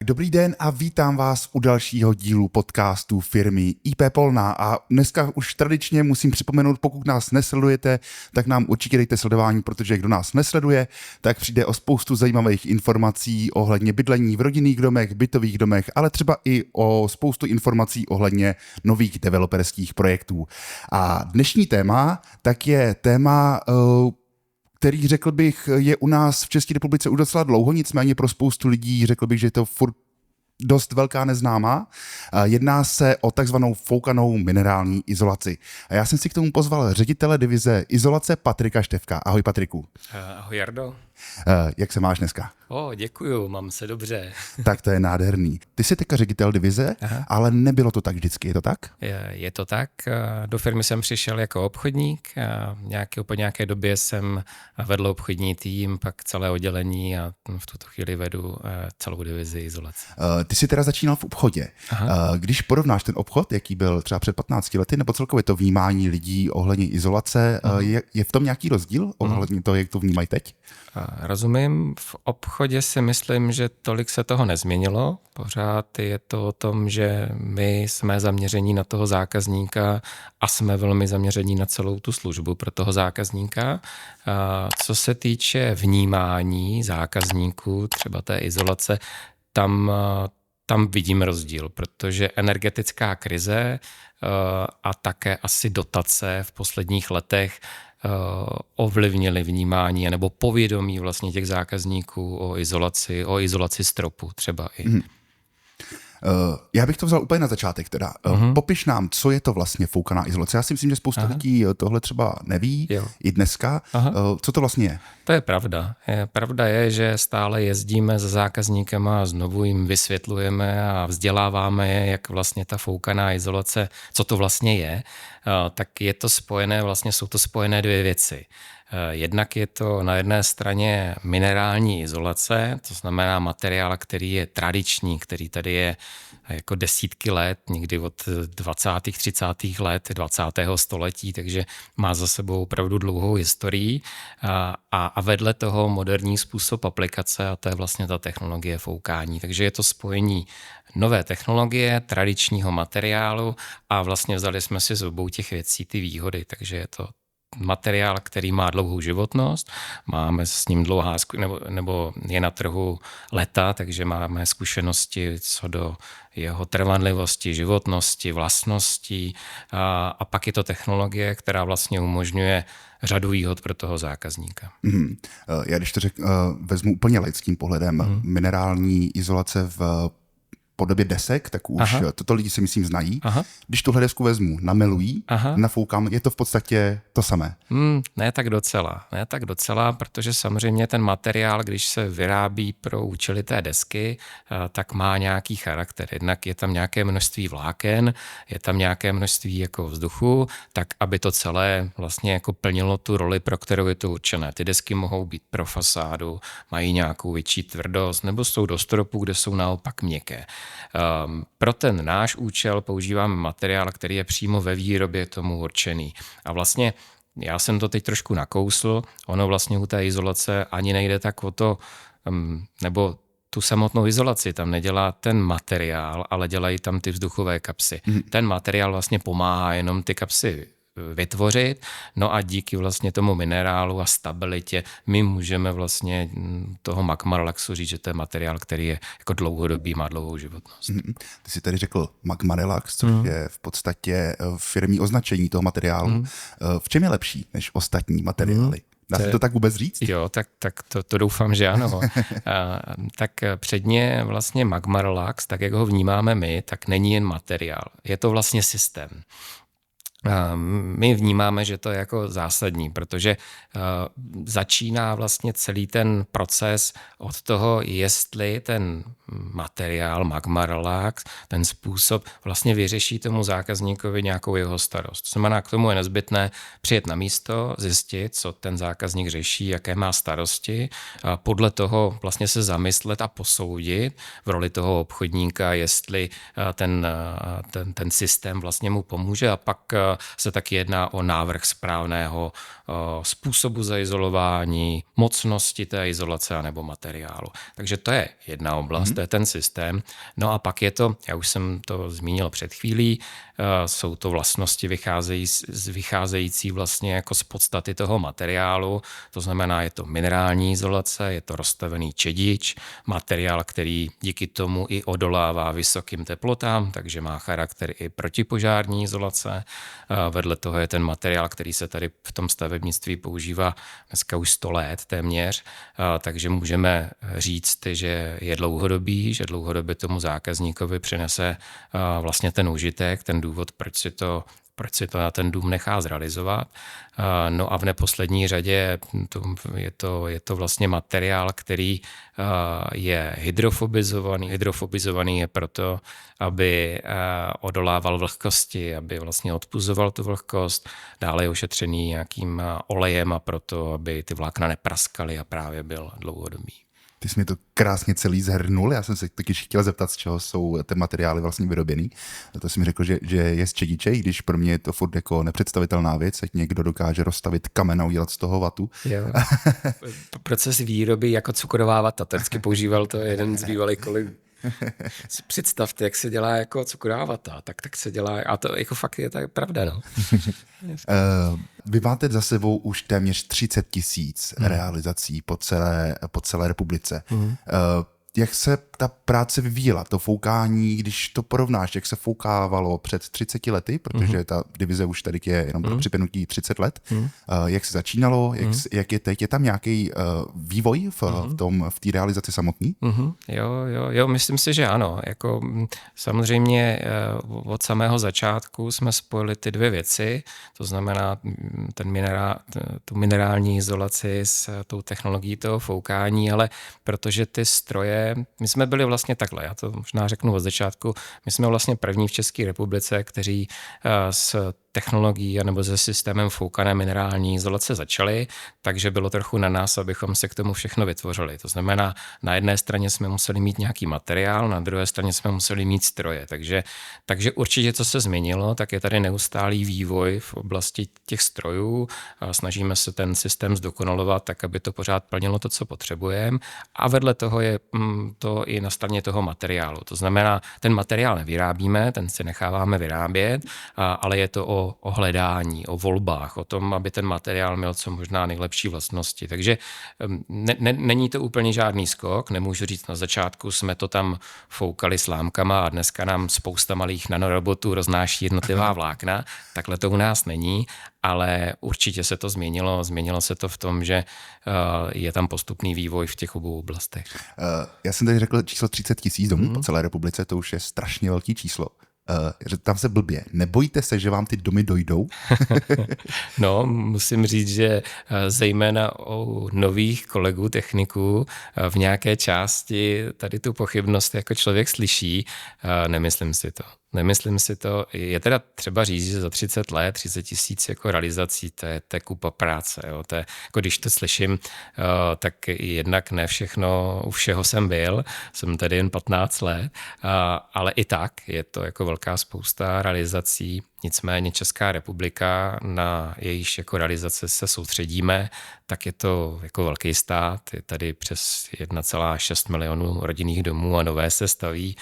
Dobrý den a vítám vás u dalšího dílu podcastu firmy IP Polná a dneska už tradičně musím připomenout, pokud nás nesledujete, tak nám určitě dejte sledování, protože kdo nás nesleduje, tak přijde o spoustu zajímavých informací ohledně bydlení v rodinných domech, bytových domech, ale třeba i o spoustu informací ohledně nových developerských projektů. A dnešní téma tak je téma, který, řekl bych, je u nás v České republice už docela dlouho, nicméně pro spoustu lidí řekl bych, že je to furt dost velká neznámá. Jedná se o takzvanou foukanou minerální izolaci. A já jsem si k tomu pozval ředitele divize izolace Patrika Štefka. Ahoj Patriku. Ahoj Jardo. Jak se máš dneska? Děkuju, mám se dobře. Tak to je nádherný. Ty jsi teďka ředitel divize, ale nebylo to tak vždycky, je to tak? Je to tak. Do firmy jsem přišel jako obchodník. Po nějaké době jsem vedl obchodní tým, pak celé oddělení a v tuto chvíli vedu celou divizi izolace. Ty jsi teda začínal v obchodě. Když porovnáš ten obchod, jaký byl třeba před 15 lety, nebo celkově to vnímání lidí ohledně izolace, je v tom nějaký rozdíl ohledně toho, jak to vnímají teď? Rozumím. V obchodě si myslím, že tolik se toho nezměnilo. Pořád je to o tom, že my jsme zaměření na toho zákazníka a jsme velmi zaměření na celou tu službu pro toho zákazníka. Co se týče vnímání zákazníků, třeba té izolace, tam vidím rozdíl, protože energetická krize a také asi dotace v posledních letech ovlivnili vnímání nebo povědomí vlastně těch zákazníků o izolaci stropu třeba i. Já bych to vzal úplně na začátek teda. Popiš nám, co je to vlastně foukaná izolace. Já si myslím, že spousta lidí tohle třeba neví i dneska. Co to vlastně je? To je pravda. Pravda je, že stále jezdíme za zákazníkem a znovu jim vysvětlujeme a vzděláváme je, jak vlastně ta foukaná izolace, co to vlastně je. Tak je to spojené, vlastně jsou to spojené dvě věci. Jednak je to na jedné straně minerální izolace, to znamená materiál, který je tradiční, který tady je jako desítky let, někdy od 20. 30. let 20. století, takže má za sebou opravdu dlouhou historii a vedle toho moderní způsob aplikace a to je vlastně ta technologie foukání. Takže je to spojení nové technologie, tradičního materiálu a vlastně vzali jsme si z obou těch věcí ty výhody, takže je to materiál, který má dlouhou životnost, máme s ním nebo je na trhu leta, takže máme zkušenosti co do jeho trvanlivosti, životnosti, vlastností a pak je to technologie, která vlastně umožňuje řadu výhod pro toho zákazníka. Já když to vezmu úplně laickým pohledem, minerální izolace v podobě desek, tak už toto lidi si myslím znají. Když tuhle desku vezmu, namelují, nafoukám, je to v podstatě to samé. Ne tak docela, protože samozřejmě ten materiál, když se vyrábí pro účely té desky, tak má nějaký charakter. Jednak je tam nějaké množství vláken, je tam nějaké množství jako vzduchu, tak aby to celé vlastně jako plnilo tu roli, pro kterou je to určené. Ty desky mohou být pro fasádu, mají nějakou větší tvrdost, nebo jsou do stropu, kde jsou naopak měkké. Pro ten náš účel používáme materiál, který je přímo ve výrobě tomu určený. A vlastně já jsem to teď trošku nakousl, ono vlastně u té izolace ani nejde tak o to, nebo tu samotnou izolaci tam nedělá ten materiál, ale dělají tam ty vzduchové kapsy. Ten materiál vlastně pomáhá jenom ty kapsy vytvořit, no a díky vlastně tomu minerálu a stabilitě my můžeme vlastně toho Magmarelaxu říct, že to je materiál, který je jako dlouhodobý, má dlouhou životnost. Ty jsi tady řekl Magmarelax, což je v podstatě firmní označení toho materiálu. V čem je lepší než ostatní materiály? Dá se to tak vůbec říct? Jo, tak to doufám, že ano. Tak předně vlastně Magmarelax, tak jak ho vnímáme my, tak není jen materiál. Je to vlastně systém. My vnímáme, že to je jako zásadní, protože začíná vlastně celý ten proces od toho, jestli ten materiál Magmarelax, ten způsob vlastně vyřeší tomu zákazníkovi nějakou jeho starost. To znamená, k tomu je nezbytné přijet na místo, zjistit, co ten zákazník řeší, jaké má starosti, a podle toho vlastně se zamyslet a posoudit v roli toho obchodníka, jestli ten systém vlastně mu pomůže a pak se taky jedná o návrh správného způsobu zaizolování, mocnosti té izolace nebo materiálu. Takže to je jedna oblast, to je ten systém. No a pak je to, já už jsem to zmínil před chvílí, jsou to vlastnosti vycházející vlastně jako z podstaty toho materiálu, to znamená, je to minerální izolace, je to roztavený čedič, materiál, který díky tomu i odolává vysokým teplotám, takže má charakter i protipožární izolace. Vedle toho je ten materiál, který se tady v tom stavebnictví používá dneska už 100 let téměř, takže můžeme říct, že je dlouhodobý, že dlouhodobě tomu zákazníkovi přinese vlastně ten užitek, ten důvod, proč si to na ten dům nechá zrealizovat. No a v neposlední řadě je to vlastně materiál, který je hydrofobizovaný. Hydrofobizovaný je proto, aby odolával vlhkosti, aby vlastně odpuzoval tu vlhkost. Dále je ošetřený nějakým olejem a proto, aby ty vlákna nepraskaly a právě byl dlouhodobý. Ty jsi mi to krásně celý zhrnul, já jsem se taky chtěl zeptat, z čeho jsou ty materiály vlastně vyrobený. To jsi mi řekl, že je z čediče, i když pro mě je to furt jako nepředstavitelná věc, ať někdo dokáže rozstavit kamen a udělat z toho vatu. Jo. Proces výroby jako cukrová vata, to vždycky používal to jeden z bývalých kolegů. Si představte, jak se dělá jako cukrová vata, tak se dělá, a to jako fakt je tak pravda, no. Vy máte za sebou už téměř 30 000 realizací po celé republice. Jak se ta práce vyvíjela, to foukání, když to porovnáš, jak se foukávalo před 30 lety, protože ta divize už tady je jenom pro připomenutí 30 let, jak se začínalo, jak je teď, je tam nějaký vývoj v té realizaci samotný? Jo, myslím si, že ano. Jako, samozřejmě od samého začátku jsme spojili ty dvě věci, to znamená tu minerální izolaci s tou technologií toho foukání, ale protože ty stroje, my jsme byli vlastně takhle, já to možná řeknu od začátku, my jsme vlastně první v České republice, kteří s technologií nebo se systémem foukané minerální izolace začali, takže bylo trochu na nás, abychom se k tomu všechno vytvořili. To znamená, na jedné straně jsme museli mít nějaký materiál, na druhé straně jsme museli mít stroje. Takže určitě, co se změnilo, tak je tady neustálý vývoj v oblasti těch strojů. Snažíme se ten systém zdokonalovat tak, aby to pořád plnilo to, co potřebujeme. A vedle toho je to i na straně toho materiálu. To znamená, ten materiál nevyrábíme, ten si necháváme vyrábět, ale je to o hledání, o volbách, o tom, aby ten materiál měl co možná nejlepší vlastnosti. Takže není to úplně žádný skok, nemůžu říct, na začátku jsme to tam foukali slámkama a dneska nám spousta malých nanorobotů roznáší jednotlivá vlákna. Takhle to u nás není, ale určitě se to změnilo. Změnilo se to v tom, že je tam postupný vývoj v těch obou oblastech. Já jsem tady řekl číslo 30 000 domů po celé republice, to už je strašně velký číslo. Tam se blbě. Nebojíte se, že vám ty domy dojdou? No, musím říct, že zejména u nových kolegů, techniků v nějaké části tady tu pochybnost jako člověk slyší. Nemyslím si to. Je teda třeba říct, že za 30 let, 30 000 jako realizací, to je kupa práce. Jo. To je, jako když to slyším, tak jednak ne všechno, u všeho jsem byl, jsem tady jen 15 let, ale i tak je to jako velká spousta realizací. Nicméně Česká republika, na jejíž jako realizace se soustředíme, tak je to jako velký stát, je tady přes 1,6 milionu rodinných domů a nové se staví.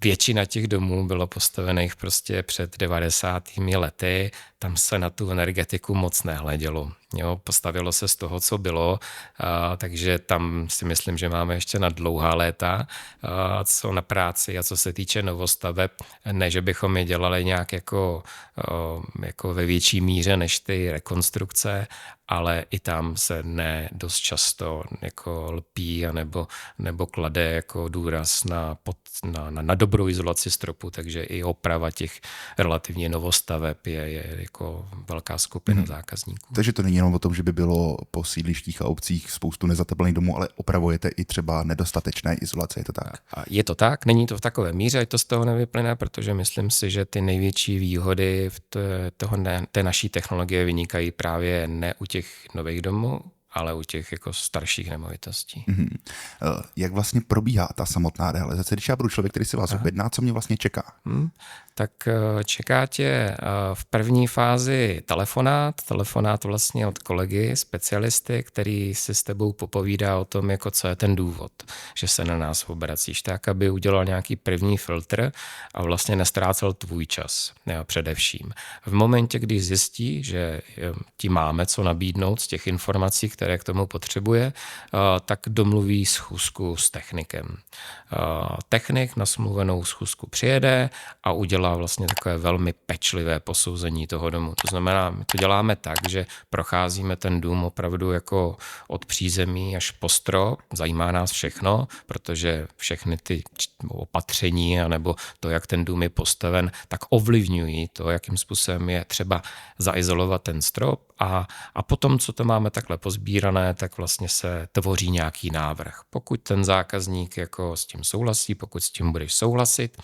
Většina těch domů bylo postavených prostě před 90. lety, tam se na tu energetiku moc nehledělo. Jo, postavilo se z toho, co bylo, takže tam si myslím, že máme ještě na dlouhá léta, co na práci a co se týče novostaveb, ne, že bychom je dělali nějak jako ve větší míře než ty rekonstrukce, ale i tam se ne dost často jako lpí nebo klade jako důraz na dobrou izolaci stropu, takže i oprava těch relativně novostaveb je jako velká skupina zákazníků. Takže to není jenom o tom, že by bylo po sídlištích a obcích spoustu nezateplených domů, ale opravujete i třeba nedostatečné izolace, je to tak? A je to tak, není to v takové míře, ať to z toho nevyplyne, protože myslím si, že ty největší výhody té naší technologie vynikají právě ne u těch nových domů, ale u těch jako starších nemovitostí. Jak vlastně probíhá ta samotná realizace? Když já budu člověk, který si vás objedná, co mě vlastně čeká? Tak čeká tě v první fázi telefonát vlastně od kolegy, specialisty, který si s tebou popovídá o tom, jako co je ten důvod, že se na nás obracíš, tak, aby udělal nějaký první filtr a vlastně nestrácel tvůj čas především. V momentě, když zjistí, že ti máme co nabídnout z těch informací, které k tomu potřebuje, tak domluví schůzku s technikem. Technik na smluvenou schůzku přijede a udělá vlastně takové velmi pečlivé posouzení toho domu. To znamená, my to děláme tak, že procházíme ten dům opravdu jako od přízemí až po strop, zajímá nás všechno, protože všechny ty opatření anebo to, jak ten dům je postaven, tak ovlivňují to, jakým způsobem je třeba zaizolovat ten strop a potom, co to máme takhle pozbírané, tak vlastně se tvoří nějaký návrh. Pokud ten zákazník jako s tím souhlasí, pokud s tím budeš souhlasit,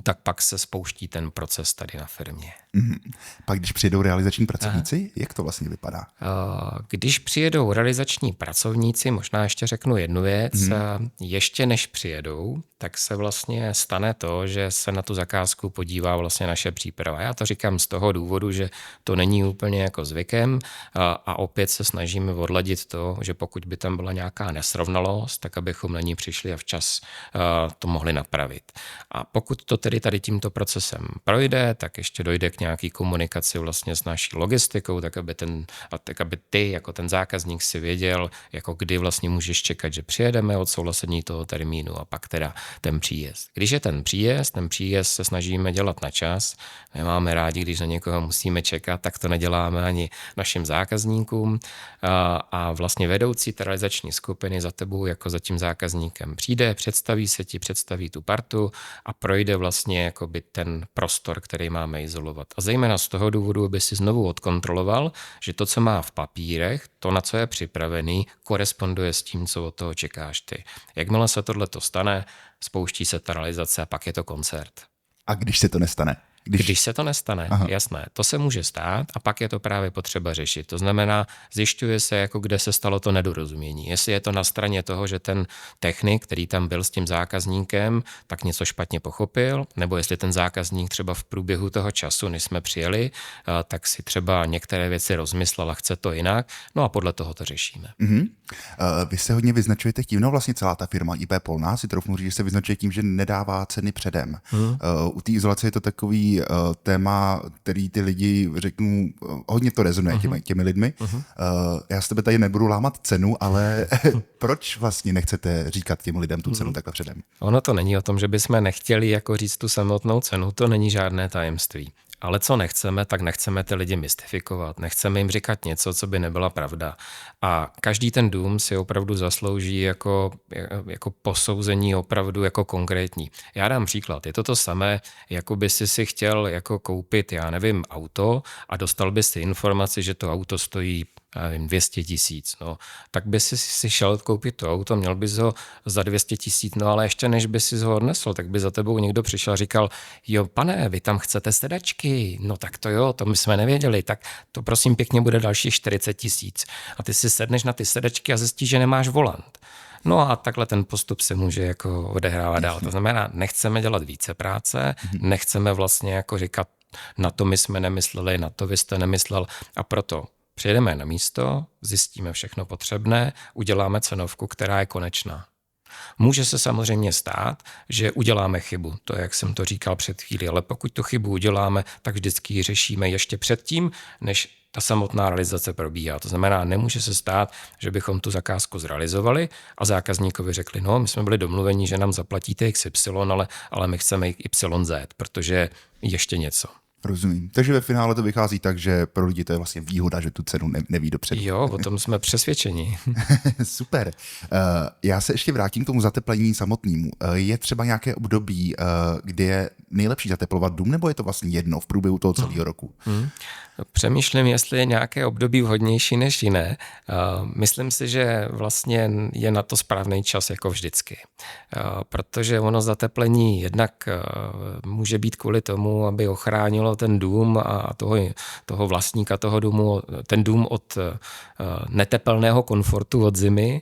tak pak se spouští ten proces tady na firmě. Pak když přijedou realizační pracovníci, jak to vlastně vypadá? Když přijedou realizační pracovníci, možná ještě řeknu jednu věc, ještě než přijedou, tak se vlastně stane to, že se na tu zakázku podívá vlastně naše příprava. Já to říkám z toho důvodu, že to není úplně jako zvykem a opět se snažíme odladit to, že pokud by tam byla nějaká nesrovnalost, tak abychom na ní přišli a včas to mohli napravit. A pokud to tedy tady tímto procesem projde, tak ještě dojde k nějaký komunikaci vlastně s naší logistikou, tak aby ty jako ten zákazník si věděl, jako kdy vlastně můžeš čekat, že přijedeme, odsouhlasení toho termínu a pak teda ten příjezd. Když je ten příjezd se snažíme dělat na čas. Nemáme rádi, když na někoho musíme čekat, tak to neděláme ani našim zákazníkům a vlastně vedoucí té realizační skupiny za tebou jako za tím zákazníkem přijde, představí tu partu a projde vlastně jakoby ten prostor, který máme izolovat. A zejména z toho důvodu, aby si znovu odkontroloval, že to, co má v papírech, to, na co je připravený, koresponduje s tím, co od toho čekáš ty. Jakmile se tohleto stane, spouští se ta realizace a pak je to koncert. A když se to nestane? Když se to nestane, jasné, to se může stát a pak je to právě potřeba řešit. To znamená, zjišťuje se, jako kde se stalo to nedorozumění. Jestli je to na straně toho, že ten technik, který tam byl s tím zákazníkem, tak něco špatně pochopil, nebo jestli ten zákazník třeba v průběhu toho času, než jsme přijeli, tak si třeba některé věci rozmyslel a chce to jinak, no a podle toho to řešíme. Vy se hodně vyznačujete tím, no vlastně celá ta firma IP Polná si troufnu říct, že se vyznačuje tím, že nedává ceny předem. U té izolace je to takový téma, který ty lidi, řeknu, hodně to rezonuje těmi lidmi. Já s tebe tady nebudu lámat cenu, ale proč vlastně nechcete říkat těm lidem tu cenu takhle předem? Ono to není o tom, že bychom nechtěli jako říct tu samotnou cenu, to není žádné tajemství. Ale co nechceme, tak nechceme ty lidi mystifikovat, nechceme jim říkat něco, co by nebyla pravda. A každý ten dům si opravdu zaslouží jako posouzení opravdu jako konkrétní. Já dám příklad, je to samé, jako by si chtěl jako koupit, já nevím, auto a dostal by si informaci, že to auto stojí 200 000, no, tak by si šel koupit to auto, měl bys ho za 200 000, no ale ještě než by si ho odnesl, tak by za tebou někdo přišel a říkal, jo pane, vy tam chcete sedačky, no tak to jo, to my jsme nevěděli, tak to prosím pěkně bude dalších 40 000 a ty si sedneš na ty sedačky a zjistíš, že nemáš volant. No a takhle ten postup se může jako odehrávat dál. To znamená, nechceme dělat více práce, nechceme vlastně jako říkat, na to my jsme nemysleli, na to vy jste nemyslel a proto přijedeme na místo, zjistíme všechno potřebné, uděláme cenovku, která je konečná. Může se samozřejmě stát, že uděláme chybu, to jak jsem to říkal před chvílí, ale pokud tu chybu uděláme, tak vždycky ji řešíme ještě předtím, než ta samotná realizace probíhá. To znamená, nemůže se stát, že bychom tu zakázku zrealizovali a zákazníkovi řekli, no my jsme byli domluveni, že nám zaplatíte XY, ale my chceme YZ, protože ještě něco. Rozumím. Takže ve finále to vychází tak, že pro lidi to je vlastně výhoda, že tu cenu neví dopředu. Jo, o tom jsme přesvědčeni. Super. Já se ještě vrátím k tomu zateplení samotnému. Je třeba nějaké období, kdy je nejlepší zateplovat dům, nebo je to vlastně jedno v průběhu toho celého roku? Přemýšlím, jestli je nějaké období vhodnější než jiné. Myslím si, že vlastně je na to správný čas jako vždycky. Protože ono zateplení jednak může být kvůli tomu, aby ochránilo ten dům a toho vlastníka toho domu, ten dům od netepelného komfortu od zimy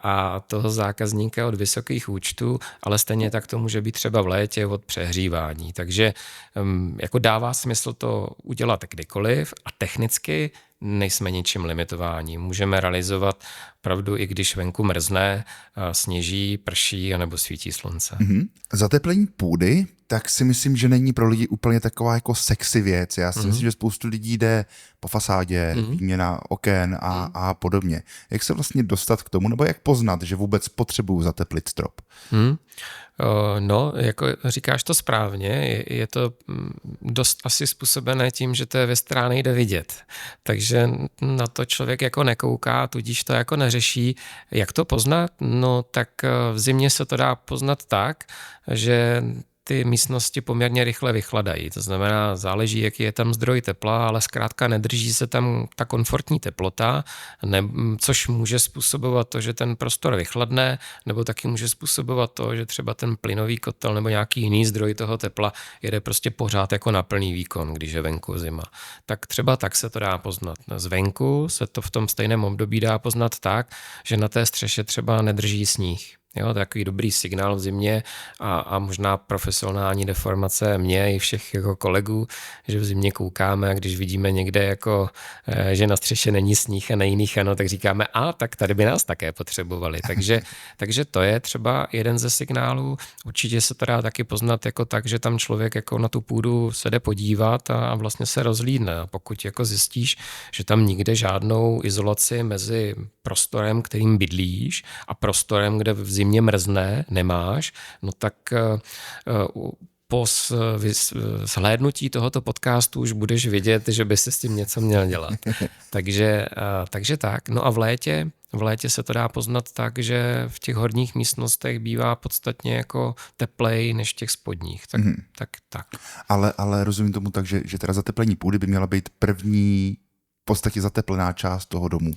a toho zákazníka od vysokých účtů, ale stejně tak to může být třeba v létě od přehřívání. Takže jako dává smysl to udělat kdykoliv a technicky nejsme ničím limitováni. Můžeme realizovat opravdu i když venku mrzne, sněží, prší anebo svítí slunce. Zateplení půdy, tak si myslím, že není pro lidi úplně taková jako sexy věc. Já si myslím, že spoustu lidí jde po fasádě, výměna oken a podobně. Jak se vlastně dostat k tomu, nebo jak poznat, že vůbec potřebuju zateplit strop? No, jako říkáš to správně, je to dost asi způsobené tím, že to je věc, která nejde vidět. Takže na to člověk jako nekouká, tudíž to jako neřeší. Jak to poznat? No tak v zimě se to dá poznat tak, že ty místnosti poměrně rychle vychladají. To znamená, záleží, jaký je tam zdroj tepla, ale zkrátka nedrží se tam ta komfortní teplota, což může způsobovat to, že ten prostor vychladne, nebo taky může způsobovat to, že třeba ten plynový kotel nebo nějaký jiný zdroj toho tepla jede prostě pořád jako na plný výkon, když je venku zima. Tak třeba tak se to dá poznat. Zvenku se to v tom stejném období dá poznat tak, že na té střeše třeba nedrží sníh. Jo, takový dobrý signál v zimě a možná profesionální deformace mě i všech jako kolegů, že v zimě koukáme a když vidíme někde, jako, že na střeše není sníh a na jiných ano, tak říkáme, tak tady by nás také potřebovali. Takže to je třeba jeden ze signálů. Určitě se to dá taky poznat jako tak, že tam člověk jako na tu půdu se jde podívat a vlastně se rozhlídne. A pokud jako zjistíš, že tam nikde žádnou izolaci mezi prostorem, kterým bydlíš a prostorem, kde v zimě mrzne, nemáš, no tak po shlédnutí tohoto podcastu už budeš vědět, že by si s tím něco měl dělat. Takže tak. No a v létě se to dá poznat tak, že v těch horních místnostech bývá podstatně jako teplej než v těch spodních. Tak. Ale rozumím tomu tak, že teda zateplení půdy by měla být první v podstatě zateplená část toho domu.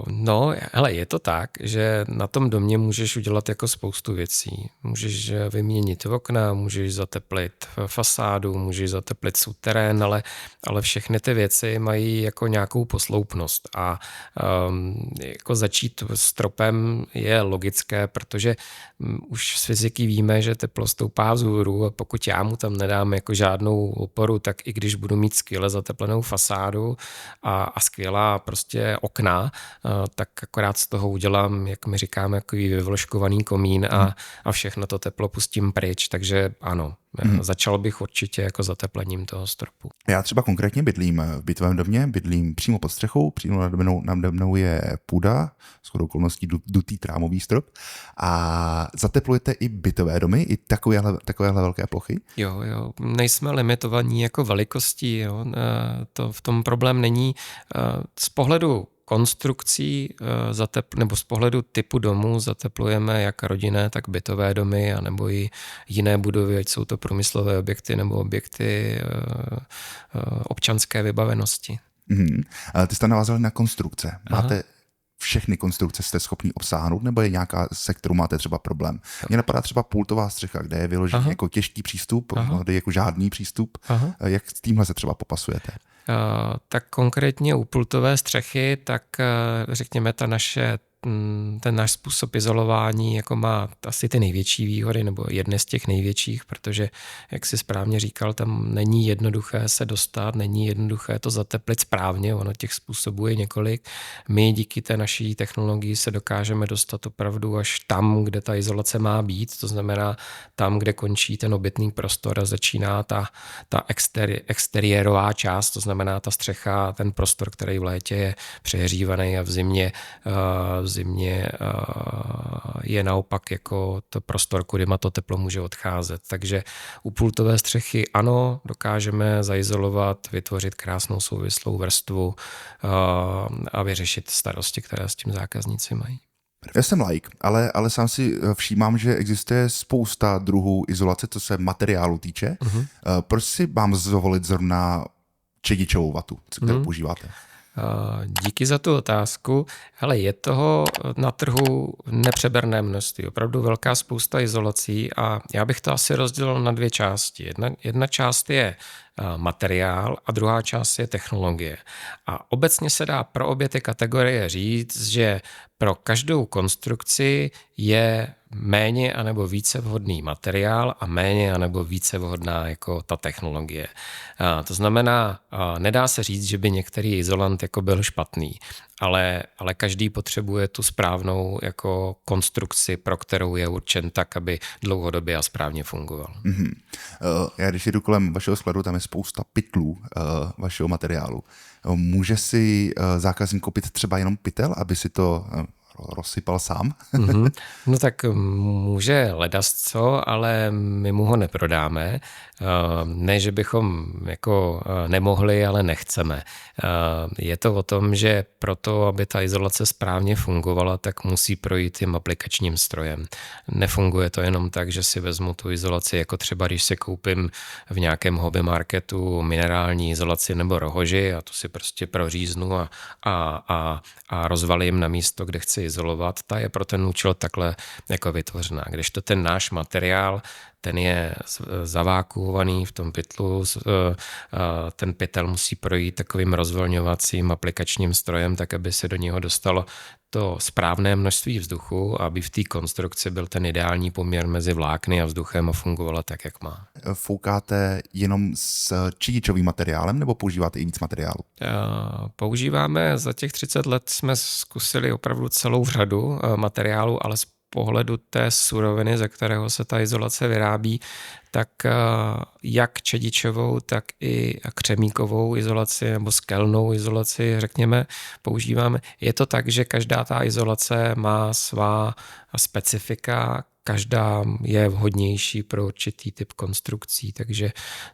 No, hele, je to tak, že na tom domě můžeš udělat jako spoustu věcí. Můžeš vyměnit okna, můžeš zateplit fasádu, můžeš zateplit suterén, ale všechny ty věci mají jako nějakou posloupnost a jako začít stropem je logické, protože už z fyziky víme, že teplo stoupá vzhůru a pokud já mu tam nedám jako žádnou oporu, tak i když budu mít skvěle zateplenou fasádu a skvělá prostě okna, tak akorát z toho udělám, jak my říkáme, takový vyvložkovaný komín a všechno to teplo pustím pryč, takže ano, začal bych určitě jako zateplením toho stropu. Já třeba konkrétně bydlím v bytovém domě, bydlím přímo pod střechou, přímo nade mnou je půda, shodou okolností dutý trámový strop a zateplujete i bytové domy, i takovéhle velké plochy? Jo, nejsme limitovaní jako velikostí, jo. To v tom problém není. Z pohledu konstrukcí nebo z pohledu typu domů zateplujeme jak rodinné, tak bytové domy a nebo i jiné budovy, ať jsou to průmyslové objekty nebo objekty občanské vybavenosti. Ty jste navázali na konstrukce. Máte všechny konstrukce jste schopni obsáhnout, nebo je nějaká, se kterou máte třeba problém? Mně napadá třeba pultová střecha, kde je vyložený jako těžký přístup, kde je jako žádný přístup. Jak s tímhle se třeba popasujete? Tak konkrétně u pultové střechy, tak řekněme ten náš způsob izolování jako má asi ty největší výhody, nebo jedny z těch největších, protože, jak si správně říkal, tam není jednoduché se dostat, není jednoduché to zateplit správně, ono těch způsobů je několik. My díky té naší technologii se dokážeme dostat opravdu až tam, kde ta izolace má být, to znamená tam, kde končí ten obytný prostor a začíná ta exteriérová část, to znamená ta střecha, ten prostor, který v létě je přehřívaný a v zimě je naopak jako to prostor, kudyma to teplo může odcházet. Takže u pultové střechy ano, dokážeme zaizolovat, vytvořit krásnou souvislou vrstvu a vyřešit starosti, které s tím zákazníci mají. Já jsem laik, ale sám si všímám, že existuje spousta druhů izolace, co se materiálu týče. Proč si mám zvolit zrovna čedičovou vatu, kterou používáte? Díky za tu otázku. Hele, je toho na trhu nepřeberné množství, opravdu velká spousta izolací a já bych to asi rozdělil na dvě části. Jedna část je materiál a druhá část je technologie. A obecně se dá pro obě ty kategorie říct, že pro každou konstrukci je méně anebo více vhodný materiál a méně anebo více vhodná jako ta technologie. To znamená, nedá se říct, že by některý izolant jako byl špatný, ale každý potřebuje tu správnou jako konstrukci, pro kterou je určen tak, aby dlouhodobě a správně fungoval. Mm-hmm. Já když jdu kolem vašeho skladu, tam je spousta pytlů vašeho materiálu. Může si zákazník koupit třeba jenom pytel, aby si to rozsypal sám? Mm-hmm. No tak může ledasco, ale my mu ho neprodáme. Ne, že bychom jako nemohli, ale nechceme. Je to o tom, že proto, aby ta izolace správně fungovala, tak musí projít tím aplikačním strojem. Nefunguje to jenom tak, že si vezmu tu izolaci, jako třeba když si koupím v nějakém hobby marketu minerální izolaci nebo rohoži a tu si prostě proříznu a rozvalím na místo, kde chci izolovat. Ta je pro ten účel takhle jako vytvořená. Kdežto ten náš materiál, ten je zavákuovaný v tom pytlu, ten pytel musí projít takovým rozvolňovacím aplikačním strojem, tak aby se do něho dostalo to správné množství vzduchu, aby v té konstrukci byl ten ideální poměr mezi vlákny a vzduchem a fungovala tak, jak má. Foukáte jenom s čedičovým materiálem nebo používáte i víc materiálu? Používáme, za těch 30 let jsme zkusili opravdu celou řadu materiálů, ale z pohledu té suroviny, ze kterého se ta izolace vyrábí, tak jak čedičovou, tak i křemíkovou izolaci nebo skelnou izolaci, řekněme, používáme. Je to tak, že každá ta izolace má svá specifika, každá je vhodnější pro určitý typ konstrukcí,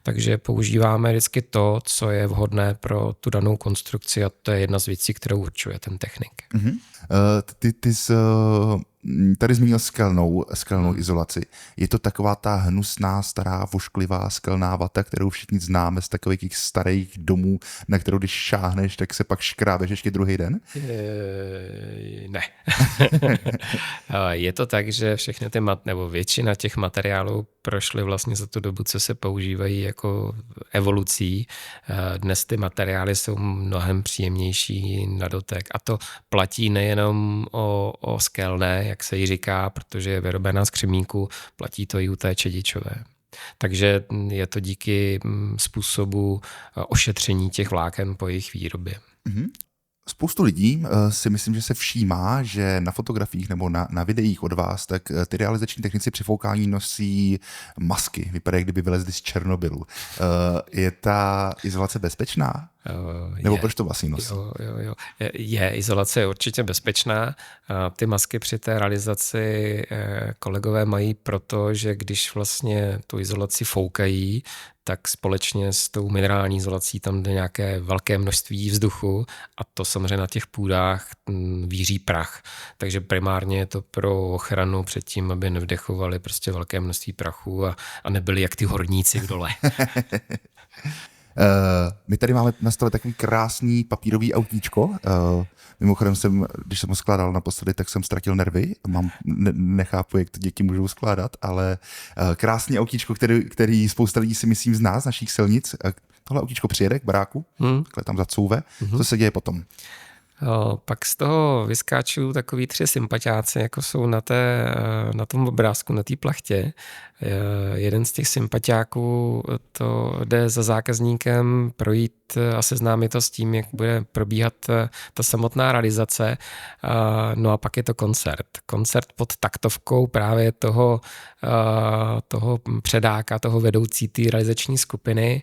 takže používáme vždycky to, co je vhodné pro tu danou konstrukci a to je jedna z věcí, kterou určuje ten technik. Mm-hmm. Ty jsi tady zmínil skelnou izolaci. Je to taková ta hnusná, stará, vošklivá skelná vata, kterou všichni známe z takových těch starých domů, na kterou když šáhneš, tak se pak škrábeš ještě druhý den? Ne. Je to tak, že všechny nebo většina těch materiálů prošly vlastně za tu dobu, co se používají jako evolucí. Dnes ty materiály jsou mnohem příjemnější na dotek a to platí nejenom o skelné, jak se jí říká, protože je vyrobená z křemíku, platí to i u té čedičové. Takže je to díky způsobu ošetření těch vláken po jejich výrobě. Mm-hmm. Spoustu lidí si myslím, že se všímá, že na fotografiích nebo na videích od vás, tak ty realizační technici při foukání nosí masky. Vypadá, kdyby vylezli z Černobylu. Je ta izolace bezpečná? Nebo proč to vlastně nosí? Jo. Izolace je určitě bezpečná. Ty masky při té realizaci kolegové mají proto, že když vlastně tu izolaci foukají, tak společně s tou minerální izolací tam jde nějaké velké množství vzduchu a to samozřejmě na těch půdách víří prach. Takže primárně je to pro ochranu před tím, aby nevdechovali prostě velké množství prachu a nebyli jak ty horníci v dole. My tady máme na stole takový krásný papírový autíčko. Mimochodem když jsem ho skládal naposledy, tak jsem ztratil nervy. Nechápu, jak to děti můžou skládat, ale krásný autíčko, který spousta lidí si myslím zná z našich silnic. Tohle autíčko přijede k baráku, takhle tam zacouve. Co se děje potom? Pak z toho vyskáčou takový 3 sympatiáci, jako jsou na tom obrázku, na té plachtě. Jeden z těch sympatiáků to jde za zákazníkem projít a seznámit to s tím, jak bude probíhat ta samotná realizace. No a pak je to koncert. Koncert pod taktovkou právě toho předáka, toho vedoucí té realizační skupiny.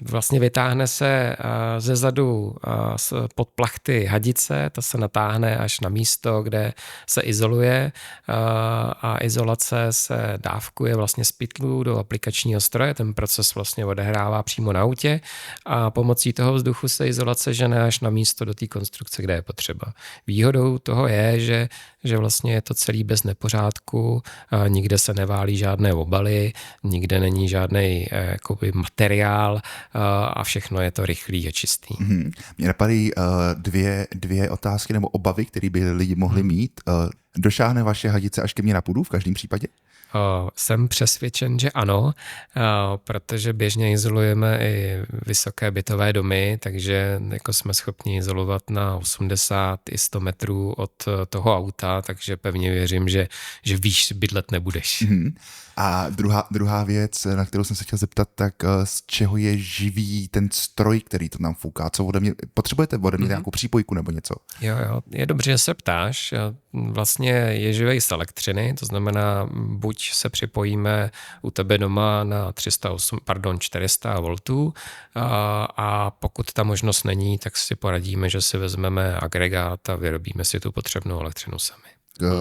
Vlastně vytáhne se ze zadu pod plachty hadice, ta se natáhne až na místo, kde se izoluje a izolace se dávkuje vlastně z pytlů do aplikačního stroje. Ten proces vlastně odehrává přímo na autě a pomocí toho vzduchu se izolace žene až na místo do té konstrukce, kde je potřeba. Výhodou toho je, že vlastně je to celý bez nepořádku, nikde se neválí žádné obaly, nikde není žádný jakoby materiál a všechno je to rychlý a čistý. Mě napadají dvě otázky nebo obavy, které by lidi mohli mít. Došáhne vaše hadice až ke mně na půdu v každém případě? Jsem přesvědčen, že ano, protože běžně izolujeme i vysoké bytové domy, takže jako jsme schopni izolovat na 80 i 100 metrů od toho auta, takže pevně věřím, že výš bydlet nebudeš. A druhá věc, na kterou jsem se chtěl zeptat, tak z čeho je živý ten stroj, který to nám fouká? Co ode mě, potřebujete ode mě nějakou přípojku nebo něco? Jo, je dobře, že se ptáš. Vlastně je živej z elektřiny, to znamená, buď se připojíme u tebe doma na 400 voltů a pokud ta možnost není, tak si poradíme, že si vezmeme agregát a vyrobíme si tu potřebnou elektřinu sami.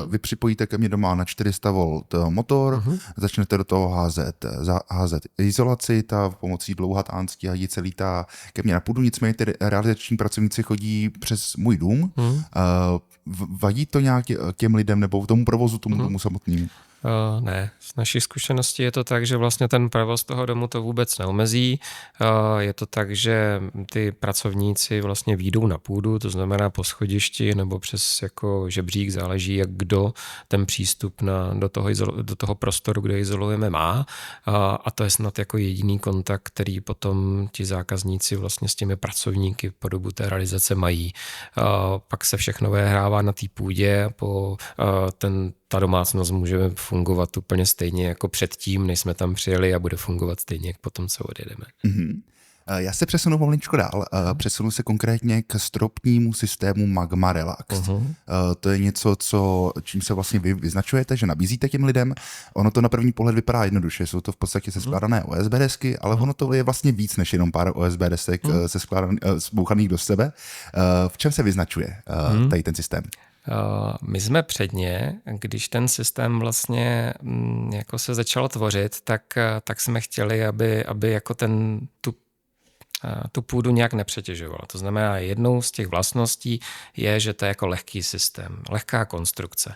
Vy připojíte ke mně doma na 400 V motor, začnete do toho házet izolaci, ta pomocí dlouhatánský hadice lítá ke mně na půdu, nicméně ty realizační pracovníci chodí přes můj dům. Vadí to nějak těm lidem nebo tomu provozu, tomu domu samotnému? Ne, z naší zkušenosti je to tak, že vlastně ten provoz toho domu to vůbec neomezí. Je to tak, že ty pracovníci vlastně výjdou na půdu, to znamená po schodišti nebo přes jako žebřík, záleží, jak kdo ten přístup do toho prostoru, kde izolujeme, má. A to je snad jako jediný kontakt, který potom ti zákazníci vlastně s těmi pracovníky po dobu té realizace mají. Pak se všechno odehrává na té půdě, ta domácnost může fungovat úplně stejně jako předtím, než jsme tam přijeli a bude fungovat stejně, jak potom, co odjedeme. Já se přesunu malinčko dál. Přesunu se konkrétně k stropnímu systému Magma Relax. To je něco, čím se vlastně vy vyznačujete, že nabízíte těm lidem. Ono to na první pohled vypadá jednoduše. Jsou to v podstatě seskládané OSB desky, ale ono to je vlastně víc než jenom pár OSB desek sbouchaných do sebe. V čem se vyznačuje tady ten systém? My jsme předně, když ten systém vlastně jako se začal tvořit, tak jsme chtěli, aby jako tu půdu nějak nepřetěžovalo. To znamená, jednou z těch vlastností je, že to je jako lehký systém, lehká konstrukce.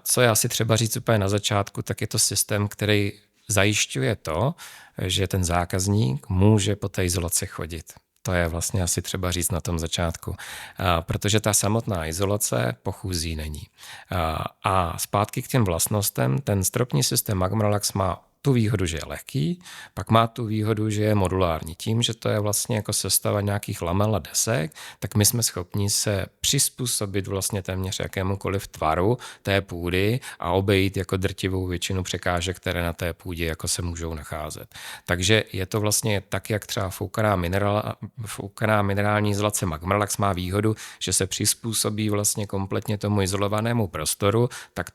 Co je asi třeba říct úplně na začátku, tak je to systém, který zajišťuje to, že ten zákazník může po té izolaci chodit. To je vlastně asi třeba říct na tom začátku, protože ta samotná izolace pochůzí není. A zpátky k těm vlastnostem, ten stropní systém Magma Relax má tu výhodu, že je lehký, pak má tu výhodu, že je modulární. Tím, že to je vlastně jako sestava nějakých lamel a desek, tak my jsme schopni se přizpůsobit vlastně téměř jakémukoliv tvaru té půdy a obejít jako drtivou většinu překážek, které na té půdě jako se můžou nacházet. Takže je to vlastně tak, jak třeba foukaná minerální izolace Magma Relax má výhodu, že se přizpůsobí vlastně kompletně tomu izolovanému prostoru, tak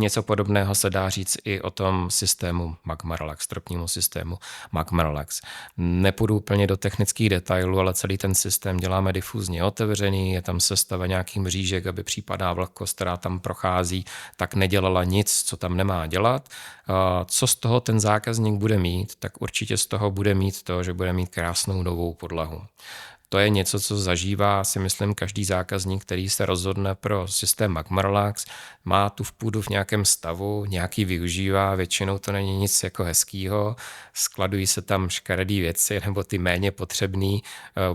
něco podobného se dá říct i o tom systému Magma Relax, stropnímu systému Magma Relax. Nepůjdu úplně do technických detailů, ale celý ten systém děláme difuzně otevřený, je tam sestava nějaký mřížek, aby případná vlhkost, která tam prochází, tak nedělala nic, co tam nemá dělat. Co z toho ten zákazník bude mít, tak určitě z toho bude mít to, že bude mít krásnou novou podlahu. To je něco, co zažívá, si myslím, každý zákazník, který se rozhodne pro systém Magma Relax, má tu půdu v nějakém stavu, nějaký využívá, většinou to není nic jako hezkýho, skladují se tam škaredý věci nebo ty méně potřebný,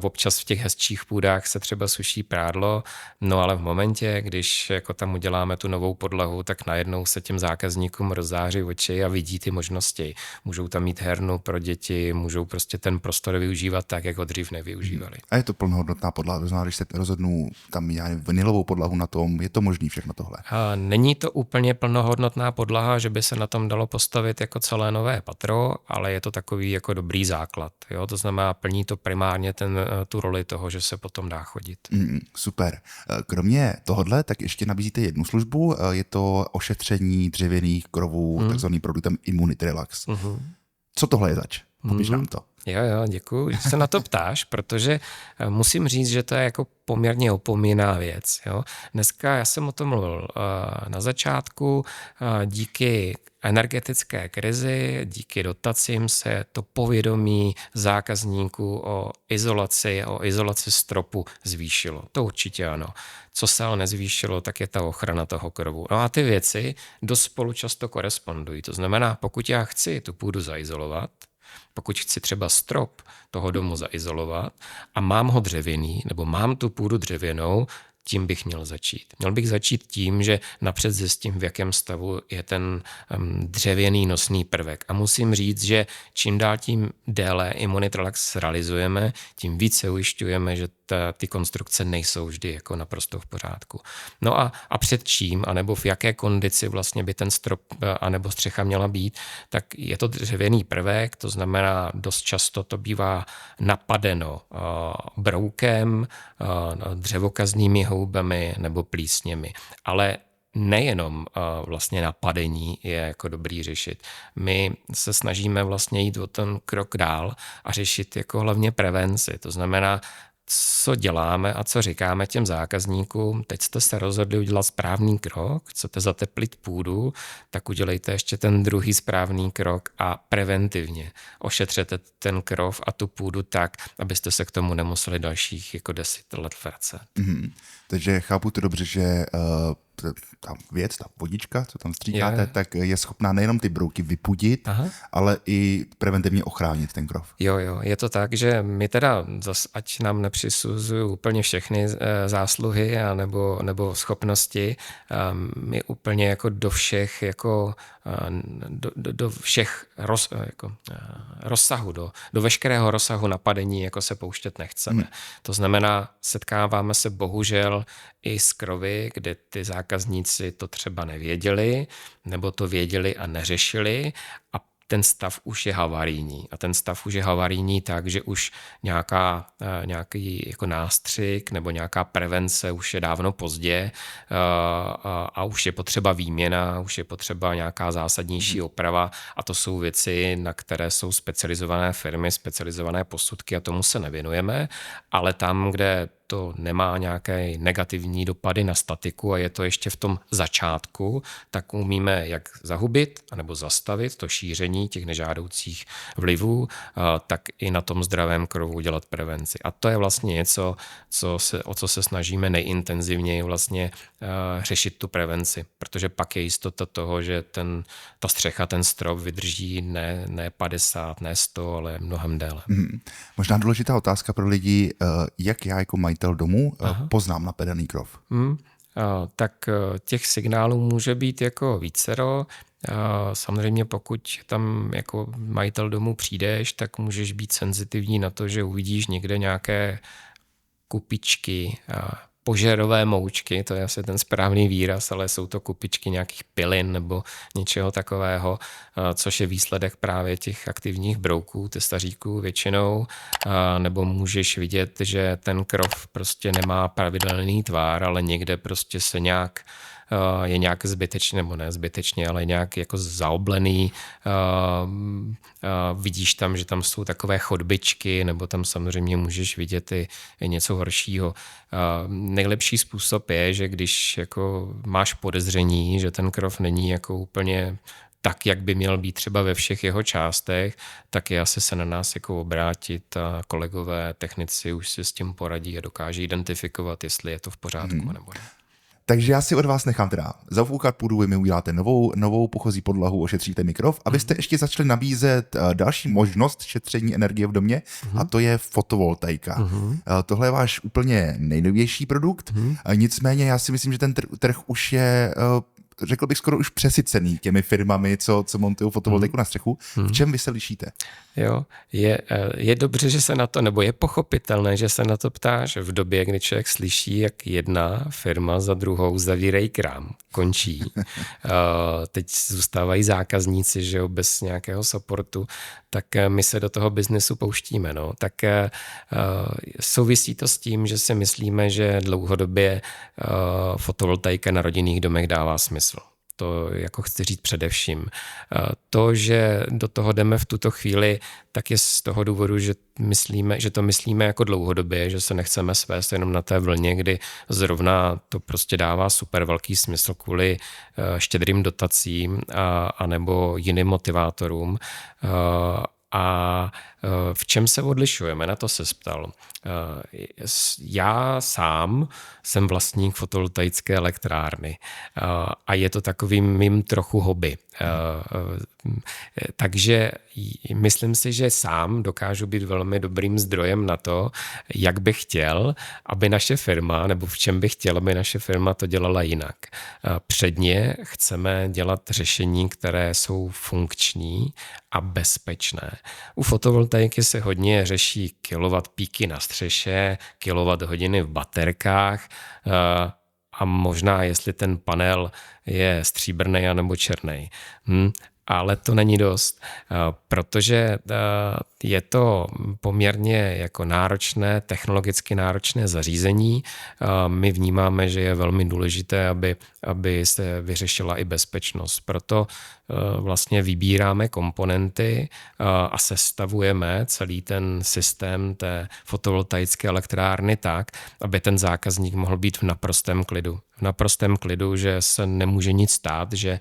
občas v těch hezčích půdách se třeba suší prádlo, no ale v momentě, když jako tam uděláme tu novou podlahu, tak najednou se těm zákazníkům rozzáří oči a vidí ty možnosti. Můžou tam mít hernu pro děti, můžou prostě ten prostor využívat tak, jak ho dřív nevyužívali. A je to plnohodnotná podlaha, to znamená, když se rozhodnu tam vanilovou podlahu na tom, je to možný všechno tohle? Není to úplně plnohodnotná podlaha, že by se na tom dalo postavit jako celé nové patro, ale je to takový jako dobrý základ. Jo? To znamená, plní to primárně tu roli toho, že se potom dá chodit. Super. Kromě tohodle, tak ještě nabízíte jednu službu, je to ošetření dřevěných krovů takzvaným produktem Immunity Relax. Co tohle je zač? Popiš nám to. Jo, děkuji, že se na to ptáš, protože musím říct, že to je jako poměrně opomíjená věc. Jo. Dneska já jsem o tom mluvil na začátku, díky energetické krizi, díky dotacím se to povědomí zákazníků o izolaci stropu zvýšilo. To určitě ano. Co se ale nezvýšilo, tak je ta ochrana toho krovu. No a ty věci dost spolu často korespondují. To znamená, pokud já chci tu půdu zaizolovat, pokud chci třeba strop toho domu zaizolovat a mám ho dřevěný, nebo mám tu půdu dřevěnou, tím bych měl začít. Měl bych začít tím, že napřed zjistím, v jakém stavu je ten dřevěný nosný prvek. A musím říct, že čím dál tím déle Imunitrelax realizujeme, tím více ujišťujeme, že ty konstrukce nejsou vždy jako naprosto v pořádku. No a před čím, anebo v jaké kondici vlastně by ten strop anebo střecha měla být, tak je to dřevěný prvek, to znamená dost často to bývá napadeno broukem, dřevokaznými houbami nebo plísněmi. Ale nejenom vlastně napadení je jako dobrý řešit. My se snažíme vlastně jít o ten krok dál a řešit jako hlavně prevenci. To znamená, co děláme a co říkáme těm zákazníkům. Teď jste se rozhodli udělat správný krok, chcete zateplit půdu, tak udělejte ještě ten druhý správný krok a preventivně ošetřete ten krov a tu půdu tak, abyste se k tomu nemuseli dalších jako 10 let vracet. Takže chápu to dobře, že ta věc, ta vodička, co tam stříkáte, tak je schopná nejenom ty brouky vypudit, ale i preventivně ochránit ten krov. Jo, je to tak, že my teda, ať nám nepřisuzují úplně všechny zásluhy nebo schopnosti, my úplně jako do všech jako do všech rozsahu, do veškerého rozsahu napadení jako se pouštět nechceme. To znamená, setkáváme se bohužel i s krovy, kde ty zákazníci to třeba nevěděli, nebo to věděli a neřešili a ten stav už je havarijní. A ten stav už je havarijní tak, že už nějaký jako nástřik nebo nějaká prevence už je dávno pozdě a už je potřeba výměna, už je potřeba nějaká zásadnější oprava a to jsou věci, na které jsou specializované firmy, specializované posudky a tomu se nevěnujeme, ale tam, kde to nemá nějaké negativní dopady na statiku a je to ještě v tom začátku, tak umíme jak zahubit anebo zastavit to šíření těch nežádoucích vlivů, tak i na tom zdravém krovu dělat prevenci. A to je vlastně něco, o co se snažíme nejintenzivněji vlastně řešit tu prevenci, protože pak je jistota toho, že ta střecha, ten strop vydrží ne 50, ne 100, ale mnohem déle. Možná důležitá otázka pro lidi, jak já jako majitel domu poznám napadený krov. Tak těch signálů může být jako vícero. Samozřejmě pokud tam jako majitel domu přijdeš, tak můžeš být senzitivní na to, že uvidíš někde nějaké kupičky, požerové moučky, to je asi ten správný výraz, ale jsou to kupičky nějakých pilin nebo něčeho takového, což je výsledek právě těch aktivních brouků, testaříků většinou, nebo můžeš vidět, že ten krov prostě nemá pravidelný tvar, ale někde prostě se je nějak zbytečně, nebo ne zbytečně, ale nějak jako zaoblený. Vidíš tam, že tam jsou takové chodbičky, nebo tam samozřejmě můžeš vidět i něco horšího. Nejlepší způsob je, že když jako máš podezření, že ten krov není jako úplně tak, jak by měl být třeba ve všech jeho částech, tak je asi se na nás jako obrátit a kolegové technici už si s tím poradí a dokáží identifikovat, jestli je to v pořádku nebo ne. Takže já si od vás nechám teda zafoukat půdu, vy mi uděláte novou pochozí podlahu, ošetříte mi krov, abyste ještě začali nabízet další možnost šetření energie v domě a to je fotovoltaika. Tohle je váš úplně nejnovější produkt, nicméně já si myslím, že ten trh už je, řekl bych, skoro už přesycený těmi firmami, co montují fotovoltaiku na střechu. V čem vy se lišíte? Jo, je dobře, že se na to, nebo je pochopitelné, že se na to ptáš v době, kdy člověk slyší, jak jedna firma za druhou zavírají krám, končí. Teď zůstávají zákazníci, že jo, bez nějakého supportu, tak my se do toho biznesu pouštíme. No. Tak souvisí to s tím, že si myslíme, že dlouhodobě fotovoltaika na rodinných domech dává smysl. To jako chci říct především. To, že do toho jdeme v tuto chvíli, tak je z toho důvodu, že to myslíme jako dlouhodobě, že se nechceme svést jenom na té vlně, kdy zrovna to prostě dává super velký smysl kvůli štědrým dotacím a nebo jiným motivátorům. A v čem se odlišujeme? Na to se ptal. Já sám jsem vlastník fotovoltaické elektrárny a je to takovým mým trochu hobby. Takže myslím si, že sám dokážu být velmi dobrým zdrojem na to, jak bych chtěl, aby naše firma, nebo v čem bych chtěl, aby naše firma to dělala jinak. Předně chceme dělat řešení, které jsou funkční a bezpečné. U fotovoltaiky se hodně řeší kilowatt píky na střeše, kilowatt hodiny v baterkách a možná, jestli ten panel je stříbrný anebo černý. Ale to není dost, protože je to poměrně jako náročné, technologicky náročné zařízení. My vnímáme, že je velmi důležité, aby se vyřešila i bezpečnost. Proto vlastně vybíráme komponenty a sestavujeme celý ten systém té fotovoltaické elektrárny tak, aby ten zákazník mohl být v naprostém klidu. V naprostém klidu, že se nemůže nic stát, že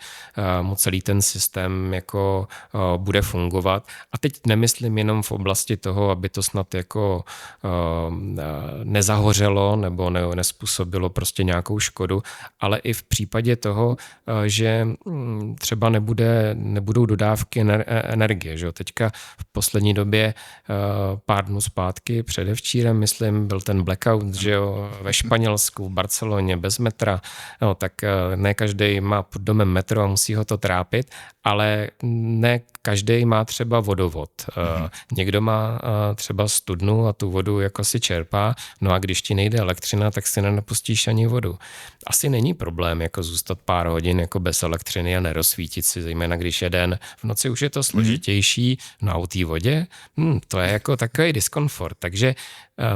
mu celý ten systém jako bude fungovat. A teď nemyslím jenom v oblasti toho, aby to snad jako nezahořelo nebo nespůsobilo prostě nějakou škodu, ale i v případě toho, že třeba nebudou dodávky energie. Že jo? Teďka v poslední době pár dnů zpátky, předevčírem, myslím, byl ten blackout, že jo, ve Španělsku, v Barceloně, bez metra. No, tak ne každý má pod domem metro a musí ho to trápit, ale ne každý má třeba vodovod. Někdo má třeba studnu a tu vodu jako si čerpá, no a když ti nejde elektřina, tak si nenapustíš ani vodu. Asi není problém jako zůstat pár hodin jako bez elektřiny a nerozsvítit si, zejména když je den. V noci už je to složitější, no a u té vodě, to je jako takový diskomfort. Takže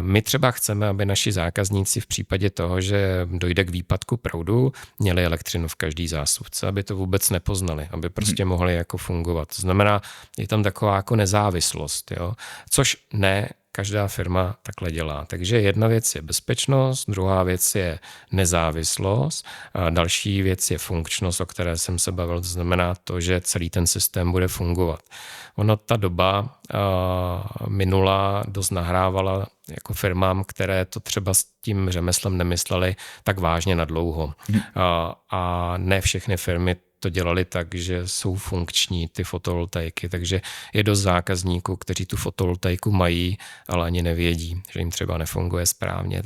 my třeba chceme, aby naši zákazníci v případě toho, že dojde k výpadku proudu, měli elektřinu v každý zásuvce, aby to vůbec nepoznali, aby prostě mohli jako fungovat. To znamená, je tam taková jako nezávislost, jo? Což ne každá firma takhle dělá. Takže jedna věc je bezpečnost, druhá věc je nezávislost, a další věc je funkčnost, o které jsem se bavil, to znamená to, že celý ten systém bude fungovat. Ono ta doba minulá dost nahrávala jako firmám, které to třeba s tím řemeslem nemysleli tak vážně na dlouho. A ne všechny firmy to dělali tak, že jsou funkční ty fotovoltaiky, takže je dost zákazníků, kteří tu fotovoltaiku mají, ale ani nevědí, že jim třeba nefunguje správně.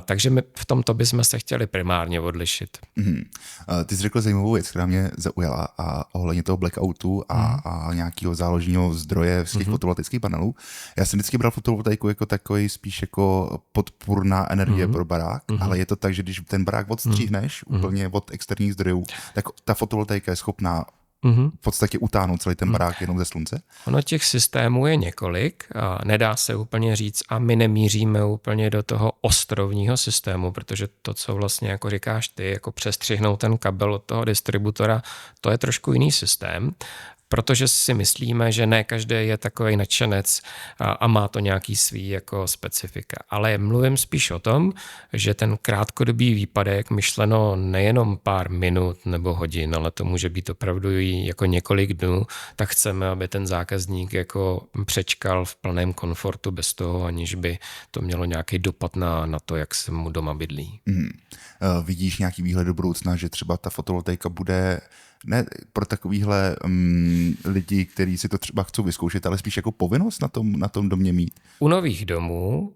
Takže my v tomto bychom se chtěli primárně odlišit. Ty jsi řekl zajímavou věc, která mě zaujala a ohledně toho blackoutu a nějakého záložního zdroje z těch fotovoltaických panelů. Já jsem vždycky bral fotovoltaiku jako takový spíš jako podpůrná energie pro barák, ale je to tak, že když ten barák odstříhneš úplně od externích zdrojů, tak ta fotovoltaika je schopná v podstatě utáhnout celý ten barák jenom ze slunce? Ono těch systémů je několik, a nedá se úplně říct a my nemíříme úplně do toho ostrovního systému, protože to, co vlastně jako říkáš ty, jako přestřihnout ten kabel od toho distributora, to je trošku jiný systém. Protože si myslíme, že ne každý je takovej nadšenec a má to nějaký svý jako specifika. Ale mluvím spíš o tom, že ten krátkodobý výpadek, myšleno nejenom pár minut nebo hodin, ale to může být opravdu i jako několik dnů, tak chceme, aby ten zákazník jako přečkal v plném komfortu bez toho, aniž by to mělo nějaký dopad na to, jak se mu doma bydlí. Vidíš nějaký výhled do budoucna, že třeba ta fotovoltaika bude ne pro takovýhle lidi, kteří si to třeba chcou vyzkoušet, ale spíš jako povinnost na tom domě mít? U nových domů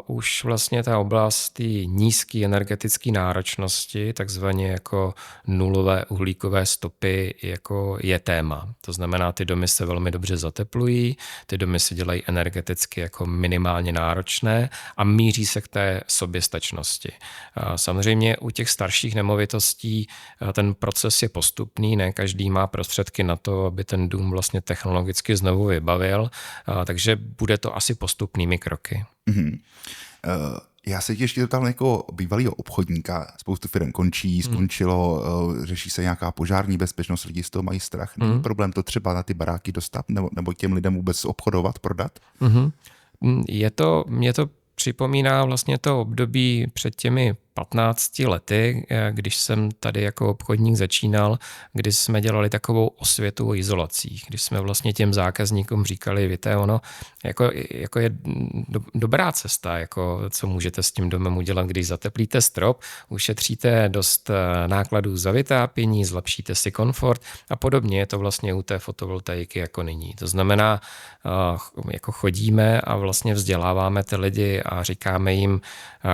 už vlastně ta oblast té nízké energetické náročnosti, takzvaně jako nulové uhlíkové stopy, jako je téma. To znamená, ty domy se velmi dobře zateplují, ty domy se dělají energeticky jako minimálně náročné a míří se k té soběstačnosti. Samozřejmě u těch starších nemovitostí ten proces je postupný, ne každý má prostředky na to, aby ten dům vlastně technologicky znovu vybavil, takže bude to asi postupnými kroky. Já se tě ještě zeptal jako bývalýho obchodníka. Spoustu firm končí, skončilo, řeší se nějaká požární bezpečnost, lidi z toho mají strach. Není problém to třeba na ty baráky dostat nebo těm lidem vůbec obchodovat, prodat? Mě to připomíná vlastně to období před těmi 15 lety, když jsem tady jako obchodník začínal, kdy jsme dělali takovou osvětu o izolacích, když jsme vlastně těm zákazníkům říkali, víte, ono jako je dobrá cesta, jako co můžete s tím domem udělat, když zateplíte strop, ušetříte dost nákladů za vytápění, zlepšíte si komfort a podobně je to vlastně u té fotovoltaiky jako nyní. To znamená, jako chodíme a vlastně vzděláváme ty lidi a říkáme jim,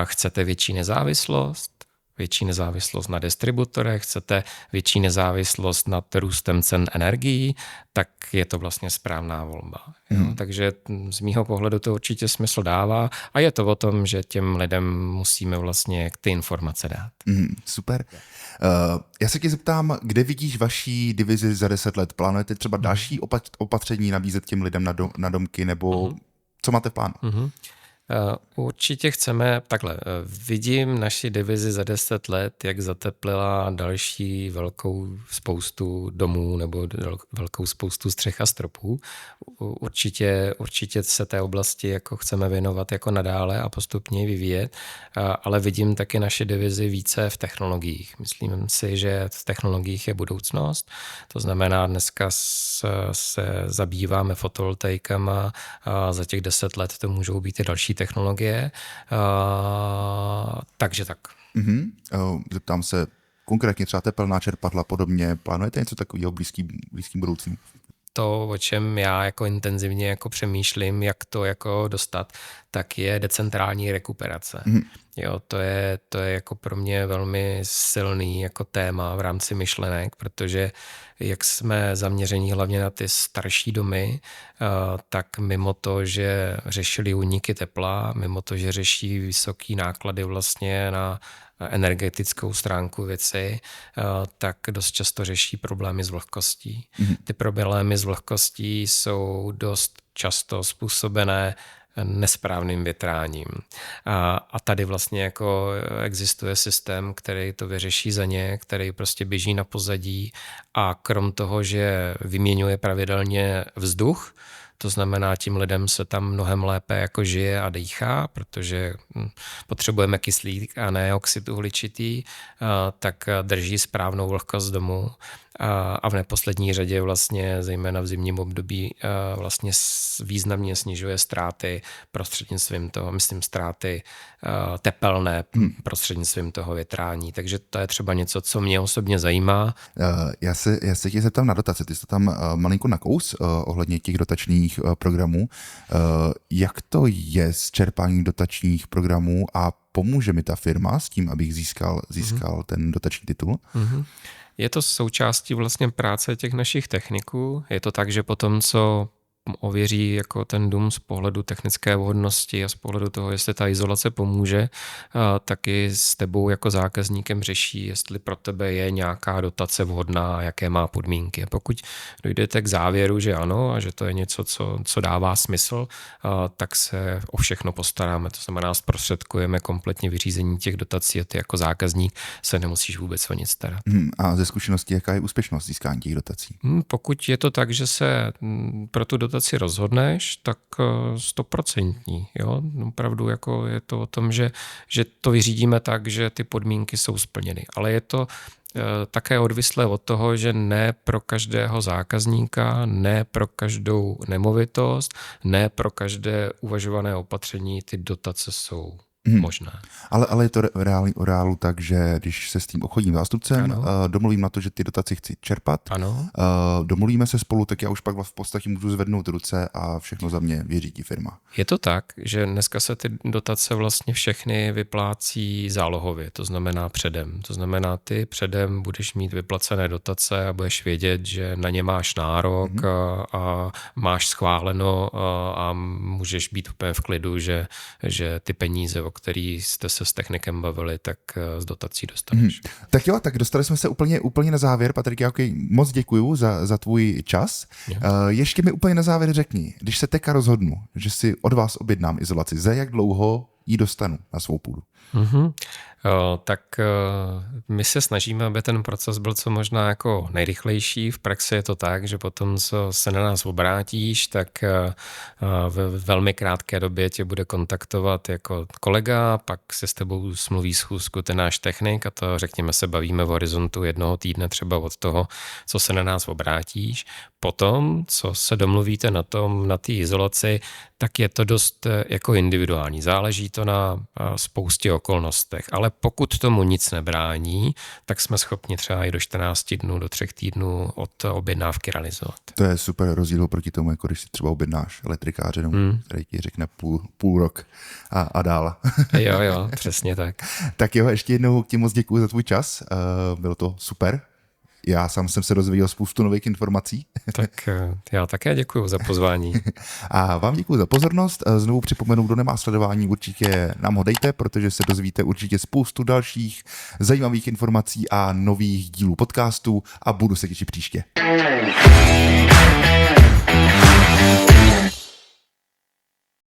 chcete větší nezávislost na distributorech, chcete větší nezávislost nad růstem cen energií, tak je to vlastně správná volba. Takže z mýho pohledu to určitě smysl dává a je to o tom, že těm lidem musíme vlastně ty informace dát. Super. Já se tě zeptám, kde vidíš vaší divizi za 10 let? Plánujete třeba další opatření nabízet těm lidem na domky nebo co máte v plánu? Určitě chceme, takhle, vidím naši divizi za 10 let, jak zateplila další velkou spoustu domů nebo velkou spoustu střech a stropů. Určitě se té oblasti jako chceme věnovat jako nadále a postupně vyvíjet, ale vidím taky naši divizi více v technologiích. Myslím si, že v technologiích je budoucnost, to znamená dneska se zabýváme fotovoltaikama a za těch 10 let to můžou být i další technologie, takže tak. Zeptám se konkrétně třeba tepelná čerpadla podobně. Plánujete něco takového blízkým budoucím? To, o čem já jako intenzivně jako přemýšlím, jak to jako dostat, tak je decentrální rekuperace. Jo, to je jako pro mě velmi silný jako téma v rámci myšlenek, protože jak jsme zaměření hlavně na ty starší domy, tak mimo to, že řešili úniky tepla, mimo to, že řeší vysoký náklady vlastně na energetickou stránku věci, tak dost často řeší problémy s vlhkostí. Ty problémy s vlhkostí jsou dost často způsobené nesprávným větráním. A tady vlastně jako existuje systém, který to vyřeší za ně, který prostě běží na pozadí a krom toho, že vyměňuje pravidelně vzduch, to znamená, tím lidem se tam mnohem lépe jako žije a dýchá, protože potřebujeme kyslík a ne oxid uhličitý, tak drží správnou vlhkost domu a v neposlední řadě vlastně, zejména v zimním období, vlastně významně snižuje ztráty prostřednictvím toho, ztráty tepelné prostřednictvím toho větrání. Takže to je třeba něco, co mě osobně zajímá. Já se tě zeptám na dotace. Ty jsi to tam malinko nakous ohledně těch dotačních programů. Jak to je s čerpáním dotačních programů a pomůže mi ta firma s tím, abych získal ten dotační titul? Je to součástí vlastně práce těch našich techniků. Je to tak, že potom, co ověří jako ten dům z pohledu technické vhodnosti a z pohledu toho, jestli ta izolace pomůže, tak i s tebou jako zákazníkem řeší, jestli pro tebe je nějaká dotace vhodná a jaké má podmínky. Pokud dojdete k závěru, že ano a že to je něco, co dává smysl, tak se o všechno postaráme. To znamená, zprostředkujeme kompletně vyřízení těch dotací a ty jako zákazník se nemusíš vůbec o nic starat. A ze zkušenosti, jaká je úspěšnost získání těch dotací? Pokud je to tak, že se pro tu dotaci rozhodneš, tak 100%. Jo? Opravdu jako je to o tom, že to vyřídíme tak, že ty podmínky jsou splněny. Ale je to také odvislé od toho, že ne pro každého zákazníka, ne pro každou nemovitost, ne pro každé uvažované opatření ty dotace jsou možné. Ale je to reálu tak, že když se s tím obchodním zástupcem domluvím na to, že ty dotaci chci čerpat, domluvíme se spolu, tak já už pak v podstatě můžu zvednout ruce a všechno za mě vyřídí firma. Je to tak, že dneska se ty dotace vlastně všechny vyplácí zálohově, to znamená předem. To znamená, ty předem budeš mít vyplacené dotace a budeš vědět, že na ně máš nárok a máš schváleno a můžeš být úplně v klidu, že ty peníze, o který jste se s technikem bavili, tak z dotací dostaneš. Tak jo, tak dostali jsme se úplně na závěr. Patrik, já moc děkuju za tvůj čas. Ještě mi úplně na závěr řekni, když se teďka rozhodnu, že si od vás objednám izolaci, za jak dlouho ji dostanu na svou půdu? Tak my se snažíme, aby ten proces byl co možná jako nejrychlejší. V praxi je to tak, že potom, co se na nás obrátíš, tak v velmi krátké době tě bude kontaktovat jako kolega, pak se s tebou smluví schůzku ten náš technik a to, řekněme, se bavíme v horizontu 1 týdne třeba od toho, co se na nás obrátíš. Potom, co se domluvíte na té izolaci, tak je to dost jako individuální. Záleží to na spoustě okolnostech, ale pokud tomu nic nebrání, tak jsme schopni třeba i do 14 dnů, do 3 týdnů od objednávky realizovat. To je super rozdíl proti tomu, jako když si třeba objednáš elektrikáře, který ti řekne půl rok a dál. Jo, přesně tak. Tak jo, ještě jednou ti moc děkuji za tvůj čas, bylo to super. Já sám jsem se dozvěděl spoustu nových informací. Tak já také děkuji za pozvání. A vám děkuji za pozornost. Znovu připomenu, kdo nemá sledování, určitě nám ho dejte, protože se dozvíte určitě spoustu dalších zajímavých informací a nových dílů podcastů a budu se těšit příště.